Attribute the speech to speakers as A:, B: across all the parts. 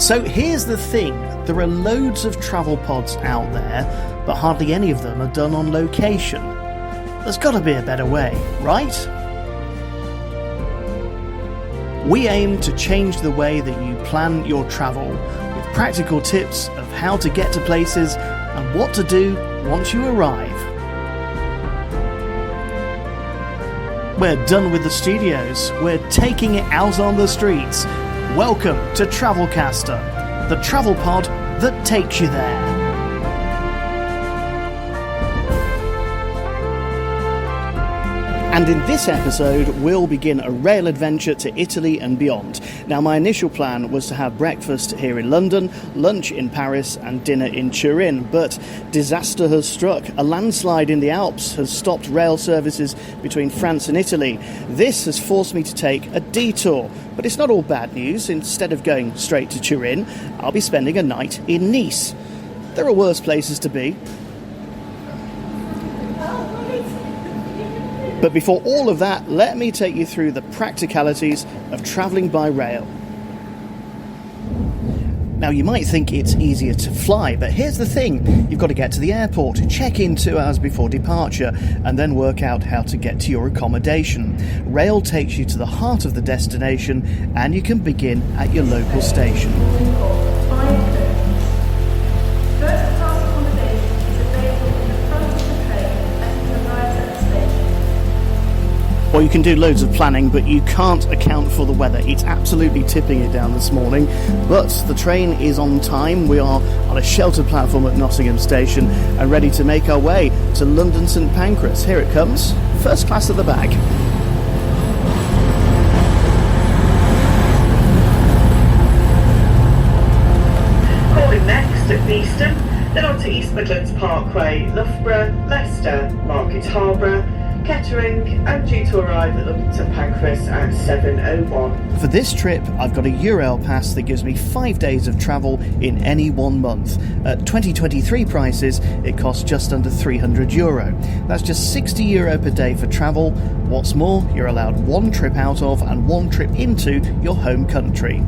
A: So here's the thing, there are loads of travel pods out there, but hardly any of them are done on location. There's got to be a better way, right? We aim to change the way that you plan your travel with practical tips of how to get to places and what to do once you arrive. We're done with the studios, we're taking it out on the streets. Welcome to Travelcaster, the travel pod that takes you there. And in this episode, we'll begin a Eurail Adventure to Italy and beyond. Now, my initial plan was to have breakfast here in London, lunch in Paris and dinner in Turin, but disaster has struck. A landslide in the Alps has stopped rail services between France and Italy. This has forced me to take a detour, but it's not all bad news. Instead of going straight to Turin, I'll be spending a night in Nice. There are worse places to be. But before all of that, let me take you through the practicalities of travelling by rail. Now, you might think it's easier to fly, but here's the thing. You've got to get to the airport, check in 2 hours before departure, and then work out how to get to your accommodation. Rail takes you to the heart of the destination, and you can begin at your local station. Or you can do loads of planning, but you can't account for the weather. It's absolutely tipping it down this morning, but the train is on time. We are on a sheltered platform at Nottingham Station and ready to make our way to London St Pancras. Here it comes, first class at the back.
B: Calling next at Beeston, then on to East Midlands Parkway, Loughborough, Leicester, Market Harborough, Kettering, and due to arrive at London St Pancras at 7:01.
A: For this trip, I've got a Eurail pass that gives me 5 days of travel in any 1 month. At 2023 prices, it costs just under €300. That's just €60 per day for travel. What's more, you're allowed 1 trip out of and 1 trip into your home country.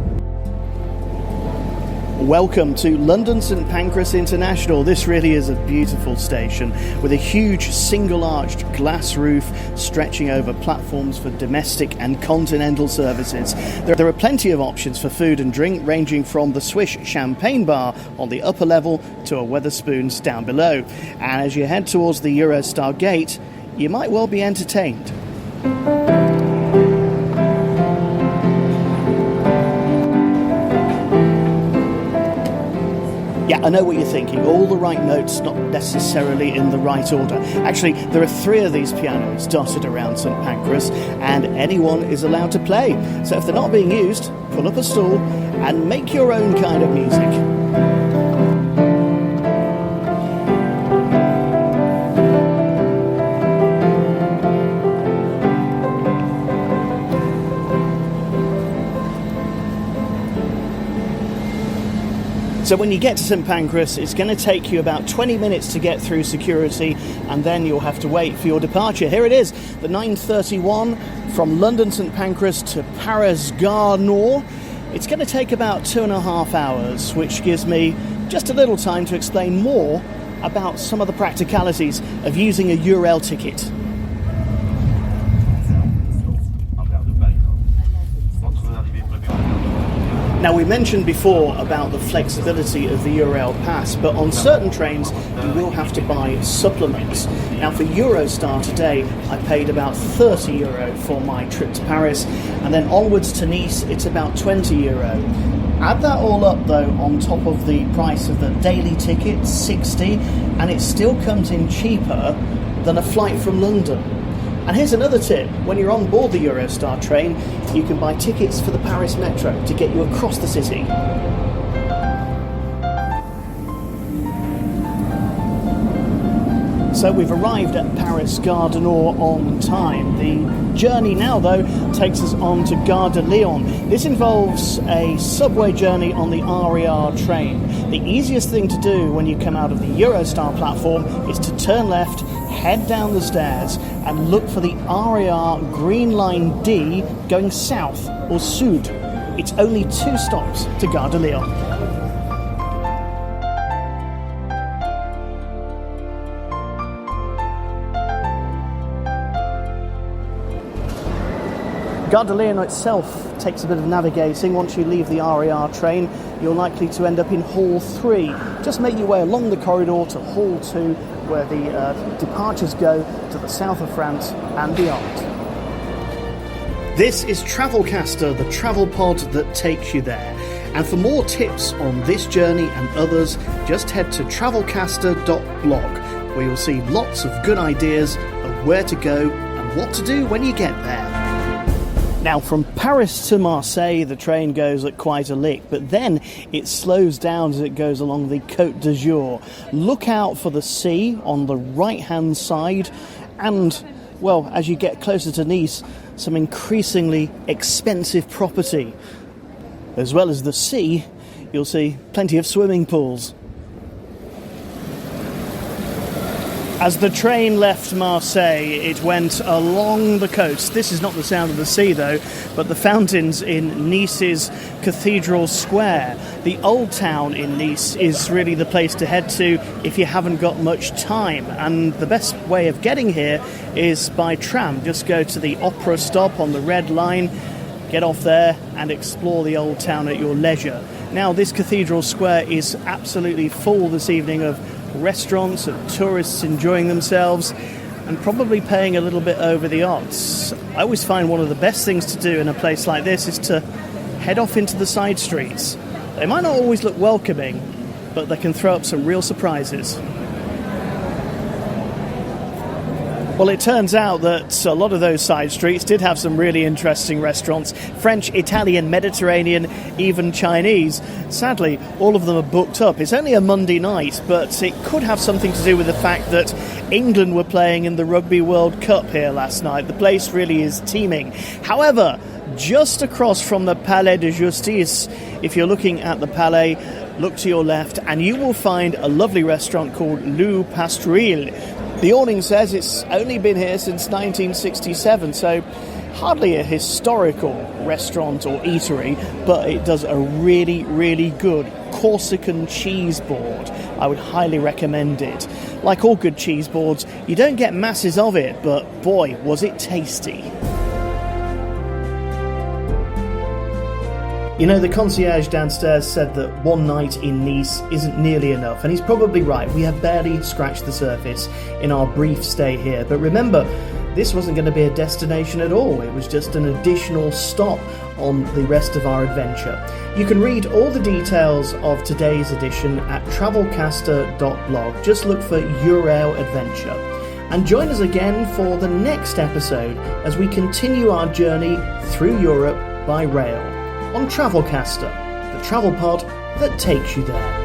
A: Welcome to London St Pancras International. This really is a beautiful station with a huge single-arched glass roof stretching over platforms for domestic and continental services. There are plenty of options for food and drink, ranging from the Swish champagne bar on the upper level to a Wetherspoons down below. And as you head towards the Eurostar gate, you might well be entertained. Yeah, I know what you're thinking. All the right notes, not necessarily in the right order. Actually, there are 3 of these pianos dotted around St Pancras, and anyone is allowed to play. So if they're not being used, pull up a stool and make your own kind of music. So when you get to St Pancras, it's going to take you about 20 minutes to get through security, and then you'll have to wait for your departure. Here it is, the 9:31 from London St Pancras to Paris Gare Nord. It's going to take about 2.5 hours, which gives me just a little time to explain more about some of the practicalities of using a Eurail ticket. Now, we mentioned before about the flexibility of the Eurail pass, but on certain trains you will have to buy supplements. Now, for Eurostar today, I paid about €30 for my trip to Paris, and then onwards to Nice, it's about €20. Add that all up, though, on top of the price of the daily ticket, $60, and it still comes in cheaper than a flight from London. And here's another tip. When you're on board the Eurostar train, you can buy tickets for the Paris Metro to get you across the city. So we've arrived at Paris Gare du Nord on time. The journey now, though, takes us on to Gare de Lyon. This involves a subway journey on the RER train. The easiest thing to do when you come out of the Eurostar platform is to turn left, head down the stairs, and look for the RER Green Line D going south or sud. It's only 2 stops to Gare de Lyon. Gare de Lyon itself takes a bit of navigating. Once you leave the RER train, you're likely to end up in Hall 3. Just make your way along the corridor to Hall 2, where the departures go to the south of France and beyond. This is Travelcaster, the travel pod that takes you there. And for more tips on this journey and others, just head to travelcaster.blog, where you'll see lots of good ideas of where to go and what to do when you get there. Now, from Paris to Marseille, the train goes at quite a lick, but then it slows down as it goes along the Côte d'Azur. Look out for the sea on the right-hand side, and, well, as you get closer to Nice, some increasingly expensive property. As well as the sea, you'll see plenty of swimming pools. As the train left Marseille, it went along the coast. This is not the sound of the sea, though, but the fountains in Nice's Cathedral Square. The old town in Nice is really the place to head to if you haven't got much time. And the best way of getting here is by tram. Just go to the Opera stop on the Red Line, get off there and explore the old town at your leisure. Now, this Cathedral Square is absolutely full this evening of restaurants, of tourists enjoying themselves and probably paying a little bit over the odds. I always find one of the best things to do in a place like this is to head off into the side streets. They might not always look welcoming, but they can throw up some real surprises. Well, it turns out that a lot of those side streets did have some really interesting restaurants. French, Italian, Mediterranean, even Chinese. Sadly, all of them are booked up. It's only a Monday night, but it could have something to do with the fact that England were playing in the Rugby World Cup here last night. The place really is teeming. However, just across from the Palais de Justice, if you're looking at the Palais, look to your left and you will find a lovely restaurant called Le Pastoril. The awning says it's only been here since 1967, so hardly a historical restaurant or eatery, but it does a really, really good Corsican cheese board. I would highly recommend it. Like all good cheese boards, you don't get masses of it, but boy, was it tasty. You know, the concierge downstairs said that one night in Nice isn't nearly enough, and he's probably right. We have barely scratched the surface in our brief stay here. But remember, this wasn't going to be a destination at all. It was just an additional stop on the rest of our adventure. You can read all the details of today's edition at travelcaster.blog. Just look for Eurail Adventure. And join us again for the next episode as we continue our journey through Europe by rail on Travelcaster, the travel pod that takes you there.